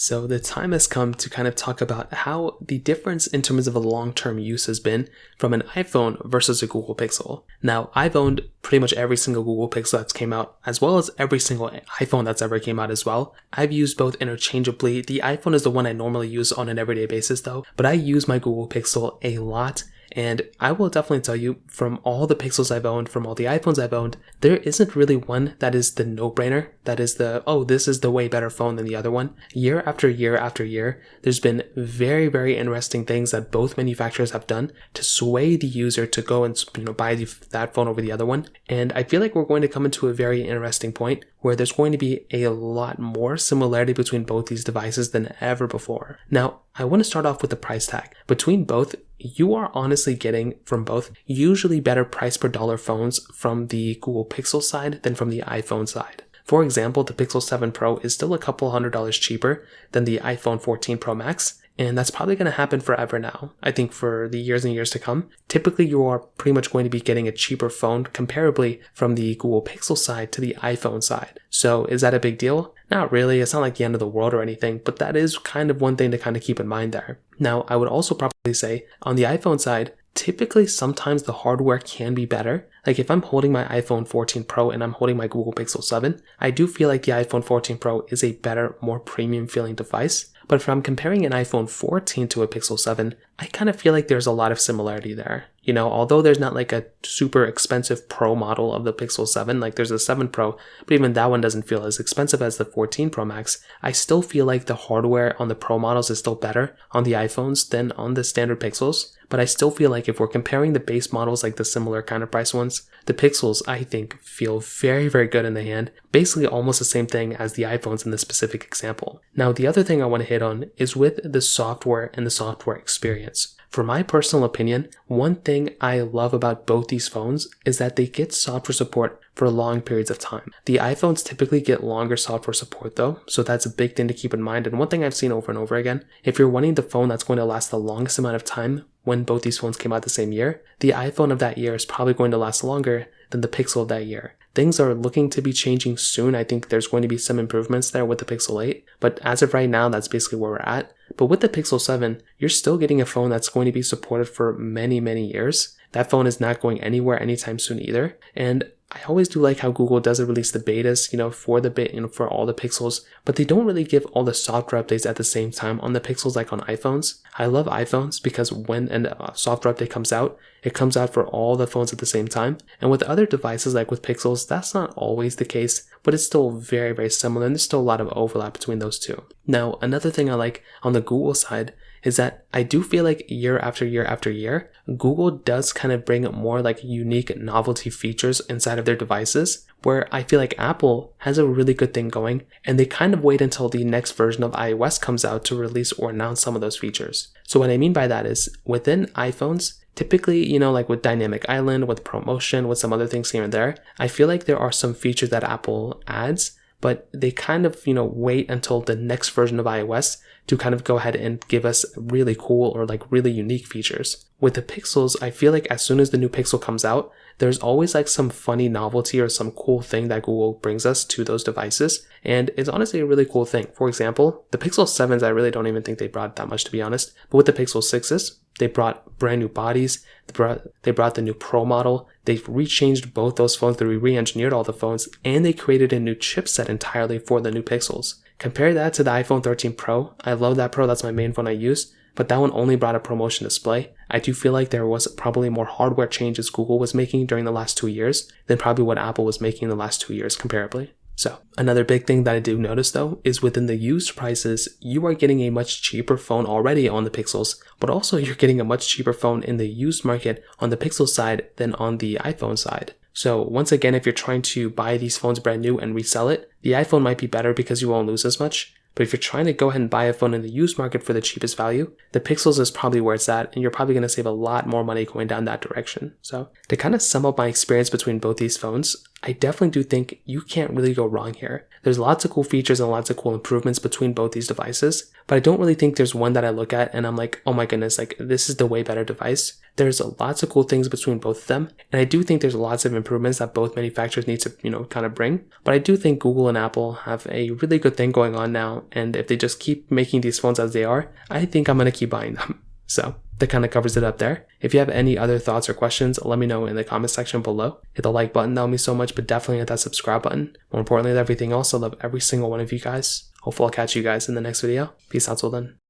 So the time has come to kind of talk about how the difference in terms of a long-term use has been from an iPhone versus a Google Pixel. Now, I've owned pretty much every single Google Pixel that's came out, as well as every single iPhone that's ever came out as well. I've used both interchangeably. The iPhone is the one I normally use on an everyday basis though, but I use my Google Pixel a lot. And I will definitely tell you, from all the Pixels I've owned, from all the iPhones I've owned, there isn't really one that is the no-brainer, that is this is the way better phone than the other one. Year after year after year, there's been very, very interesting things that both manufacturers have done to sway the user to go and buy that phone over the other one. And I feel like we're going to come into a very interesting point where there's going to be a lot more similarity between both these devices than ever before. Now, I want to start off with the price tag. Between both, you are honestly getting from both usually better price per dollar phones from the Google Pixel side than from the iPhone side. For example, the Pixel 7 Pro is still a couple $100 cheaper than the iPhone 14 Pro Max, and that's probably going to happen forever now. I think for the years and years to come, typically you are pretty much going to be getting a cheaper phone comparably from the Google Pixel side to the iPhone side. So is that a big deal? Not really. It's not like the end of the world or anything, but that is kind of one thing to kind of keep in mind there. Now, I would also probably say on the iPhone side, typically sometimes the hardware can be better. Like if I'm holding my iPhone 14 Pro and I'm holding my Google Pixel 7, I do feel like the iPhone 14 Pro is a better, more premium feeling device. But if I'm comparing an iPhone 14 to a Pixel 7, I kind of feel like there's a lot of similarity there. Although there's not like a super expensive Pro model of the Pixel 7, like there's a 7 Pro, but even that one doesn't feel as expensive as the 14 Pro Max, I still feel like the hardware on the Pro models is still better on the iPhones than on the standard Pixels. But I still feel like if we're comparing the base models, like the similar kind of price ones, the Pixels, I think, feel very, very good in the hand. Basically almost the same thing as the iPhones in this specific example. Now, the other thing I want to hit on is with the software and the software experience. For my personal opinion, one thing I love about both these phones is that they get software support for long periods of time. The iPhones typically get longer software support though, so that's a big thing to keep in mind. And one thing I've seen over and over again, if you're wanting the phone that's going to last the longest amount of time when both these phones came out the same year, the iPhone of that year is probably going to last longer than the Pixel of that year. Things are looking to be changing soon. I think there's going to be some improvements there with the Pixel 8, but as of right now, that's basically where we're at. But with the Pixel 7, you're still getting a phone that's going to be supported for many, many years. That phone is not going anywhere anytime soon either. And I always do like how Google doesn't release the betas, for all the Pixels, but they don't really give all the software updates at the same time on the Pixels like on iPhones. I love iPhones because when a software update comes out, it comes out for all the phones at the same time. And with other devices like with Pixels, that's not always the case, but it's still very, very similar, and there's still a lot of overlap between those two. Now, another thing I like on the Google side is that I do feel like year after year after year, Google does kind of bring more like unique novelty features inside of their devices, where I feel like Apple has a really good thing going, and they kind of wait until the next version of iOS comes out to release or announce some of those features. So what I mean by that is within iPhones, typically, like with Dynamic Island, with ProMotion, with some other things here and there, I feel like there are some features that Apple adds, but they kind of, wait until the next version of iOS to kind of go ahead and give us really cool or like really unique features. With the Pixels, I feel like as soon as the new Pixel comes out, there's always like some funny novelty or some cool thing that Google brings us to those devices. And it's honestly a really cool thing. For example, the Pixel 7s, I really don't even think they brought that much, to be honest. But with the Pixel 6s, they brought brand new bodies. They brought the new Pro model. They've rechanged both those phones. They re-engineered all the phones, and they created a new chipset entirely for the new Pixels. Compare that to the iPhone 13 Pro. I love that Pro. That's my main phone I use. But that one only brought a ProMotion display. I do feel like there was probably more hardware changes Google was making during the last 2 years than probably what Apple was making in the last 2 years comparably. So another big thing that I do notice though is within the used prices, you are getting a much cheaper phone already on the Pixels, but also you're getting a much cheaper phone in the used market on the Pixel side than on the iPhone side. So once again, if you're trying to buy these phones brand new and resell it, the iPhone might be better because you won't lose as much. But if you're trying to go ahead and buy a phone in the used market for the cheapest value, the Pixels is probably where it's at, and you're probably going to save a lot more money going down that direction. So to kind of sum up my experience between both these phones, I definitely do think you can't really go wrong here. There's lots of cool features and lots of cool improvements between both these devices, but I don't really think there's one that I look at and I'm like, oh my goodness, like this is the way better device. There's lots of cool things between both of them, and I do think there's lots of improvements that both manufacturers need to, kind of bring. But I do think Google and Apple have a really good thing going on now, and if they just keep making these phones as they are, I think I'm going to keep buying them. So that kind of covers it up there. If you have any other thoughts or questions, let me know in the comment section below. Hit the like button, that would mean so much, but definitely hit that subscribe button. More importantly than everything else, I love every single one of you guys. Hopefully I'll catch you guys in the next video. Peace out till then.